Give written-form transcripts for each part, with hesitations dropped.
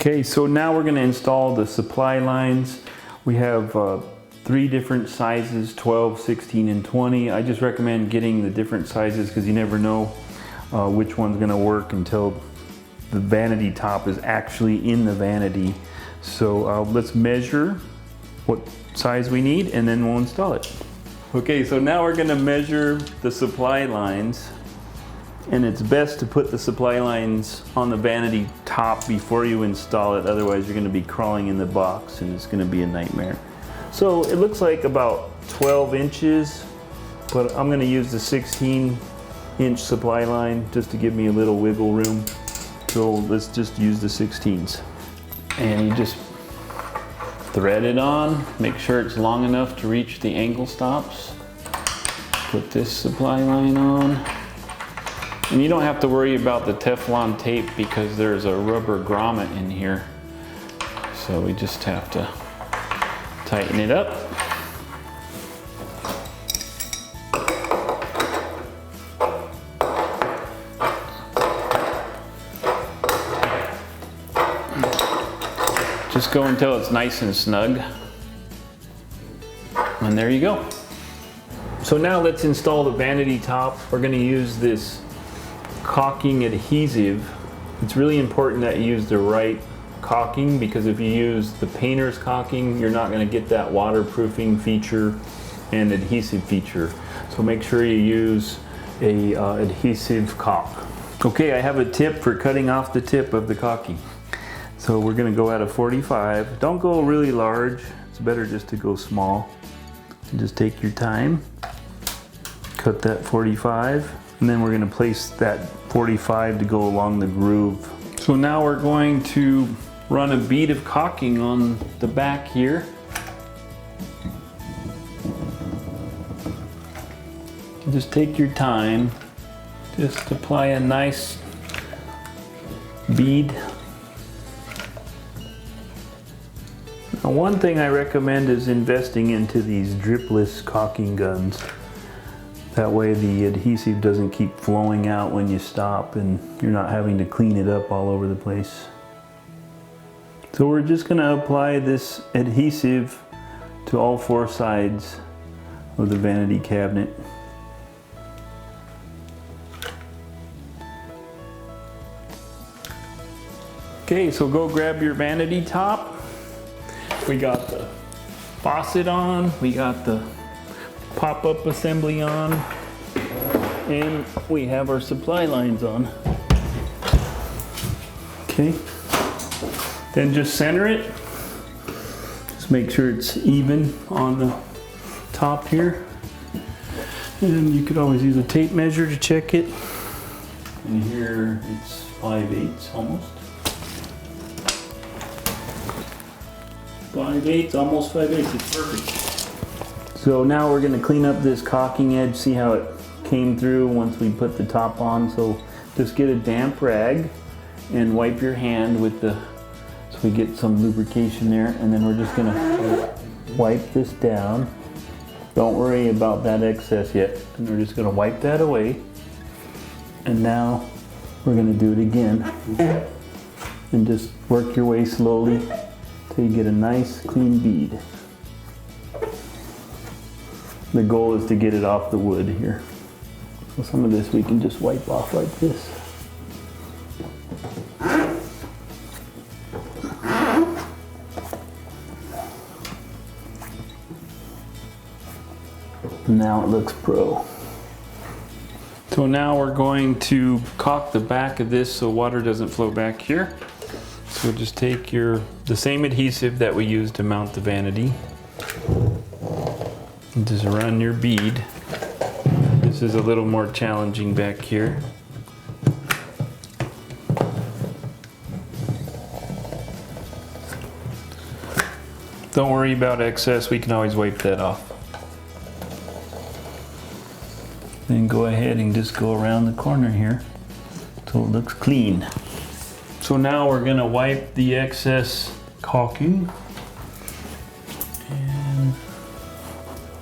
Okay, so now we're going to install the supply lines. We have 3 different sizes, 12, 16, and 20. I just recommend getting the different sizes because you never know which one's going to work until the vanity top is actually in the vanity. So let's measure what size we need and then we'll install it. Okay, so now we're going to measure the supply lines. And it's best to put the supply lines on the vanity top before you install it, otherwise you're going to be crawling in the box and it's going to be a nightmare. So it looks like about 12 inches, but I'm going to use the 16-inch supply line just to give me a little wiggle room. So let's just use the 16s. And you just thread it on, make sure it's long enough to reach the angle stops. Put this supply line on. And you don't have to worry about the Teflon tape because there's a rubber grommet in here. So we just have to tighten it up. Just go until it's nice and snug. And there you go. So now let's install the vanity top. We're going to use this caulking adhesive. It's really important that you use the right caulking because if you use the painter's caulking, you're not going to get that waterproofing feature and adhesive feature. So make sure you use a adhesive caulk. Okay, I have a tip for cutting off the tip of the caulking. So we're going to go at a 45. Don't go really large. It's better just to go small. And just take your time. Cut that 45. And then we're going to place that 45 to go along the groove. So now we're going to run a bead of caulking on the back here. Just take your time. Just apply a nice bead. Now, one thing I recommend is investing into these dripless caulking guns. That way the adhesive doesn't keep flowing out when you stop and you're not having to clean it up all over the place. So we're just going to apply this adhesive to all 4 sides of the vanity cabinet. Okay, so go grab your vanity top. We got the faucet on, we got the pop-up assembly on, and we have our supply lines on. Okay, then just center it. Just make sure it's even on the top here. And you could always use a tape measure to check it. And here it's 5/8 almost. 5/8, almost 5/8, it's perfect. So now we're going to clean up this caulking edge, see how it came through once we put the top on. So just get a damp rag and wipe your hand with so we get some lubrication there, and then we're just going to wipe this down. Don't worry about that excess yet, and we're just going to wipe that away. And now we're going to do it again. And just work your way slowly till you get a nice clean bead. The goal is to get it off the wood here. So some of this we can just wipe off like this. Now it looks pro. So now we're going to caulk the back of this so water doesn't flow back here. So just take the same adhesive that we used to mount the vanity. And just run your bead. This is a little more challenging back here. Don't worry about excess, we can always wipe that off. Then go ahead and just go around the corner here so it looks clean. So now we're going to wipe the excess caulking. And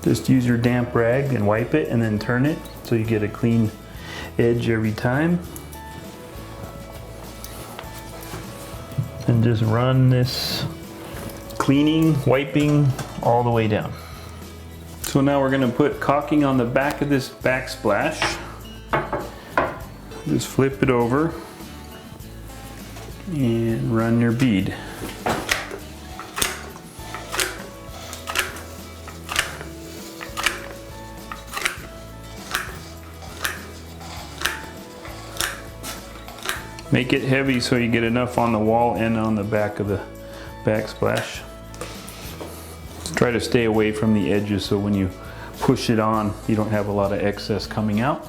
just use your damp rag and wipe it and then turn it so you get a clean edge every time. and just run this cleaning, wiping all the way down. So now we're going to put caulking on the back of this backsplash. Just flip it over and run your bead. Make it heavy so you get enough on the wall and on the back of the backsplash. Try to stay away from the edges so when you push it on, you don't have a lot of excess coming out.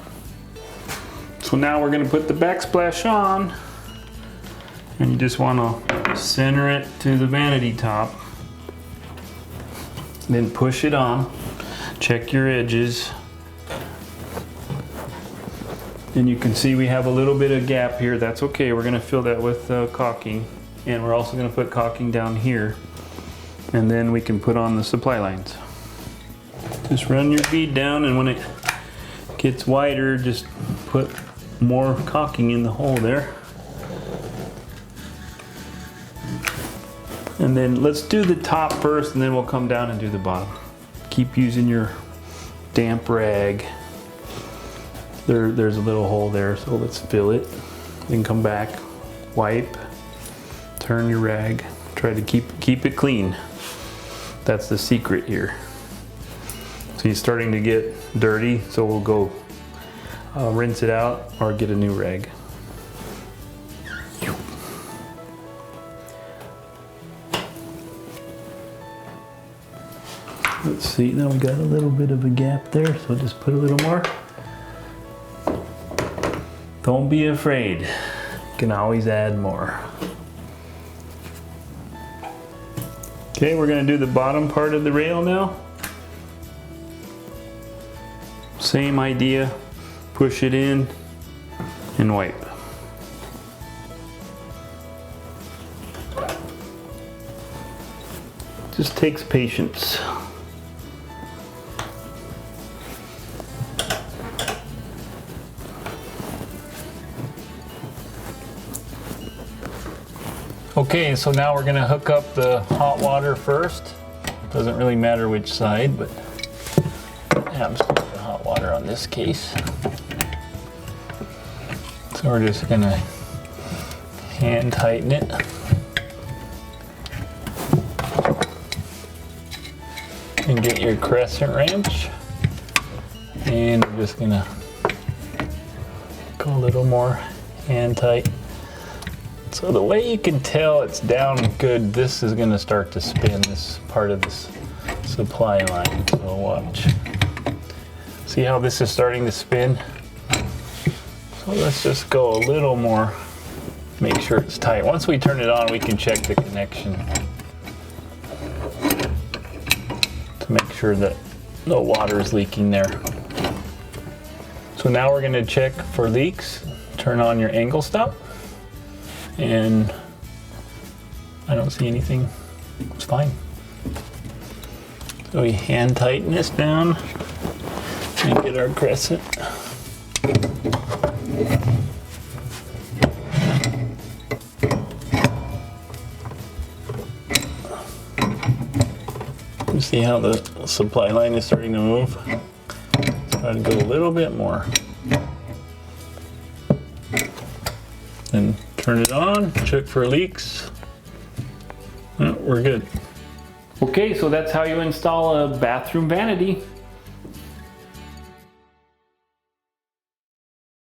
So now we're going to put the backsplash on, and you just want to center it to the vanity top. Then push it on. Check your edges. And you can see we have a little bit of gap here. That's okay. We're going to fill that with caulking. And we're also going to put caulking down here. And then we can put on the supply lines. Just run your bead down, and when it gets wider, just put more caulking in the hole there. And then let's do the top first, and then we'll come down and do the bottom. Keep using your damp rag. There's a little hole there, so let's fill it. Then come back, wipe, turn your rag. Try to keep it clean. That's the secret here. So he's starting to get dirty, so we'll go rinse it out or get a new rag. Let's see, now we got a little bit of a gap there, so just put a little more. Don't be afraid, you can always add more. Okay, we're going to do the bottom part of the rail now. Same idea, push it in and wipe. Just takes patience. Okay, so now we're going to hook up the hot water first. Doesn't really matter which side, but yeah, I'm just going to put hot water on this case. So we're just going to hand tighten it. And get your crescent wrench. And we're just going to go a little more hand tight. So the way you can tell it's down good, this is going to start to spin, this part of this supply line. So watch. See how this is starting to spin? So let's just go a little more, make sure it's tight. Once we turn it on, we can check the connection to make sure that no water is leaking there. So now we're going to check for leaks. Turn on your angle stop. And I don't see anything. It's fine. So we hand tighten this down and get our crescent. You see how the supply line is starting to move? Let's try to go a little bit more. And turn it on, check for leaks. Oh, we're good. Okay, so that's how you install a bathroom vanity.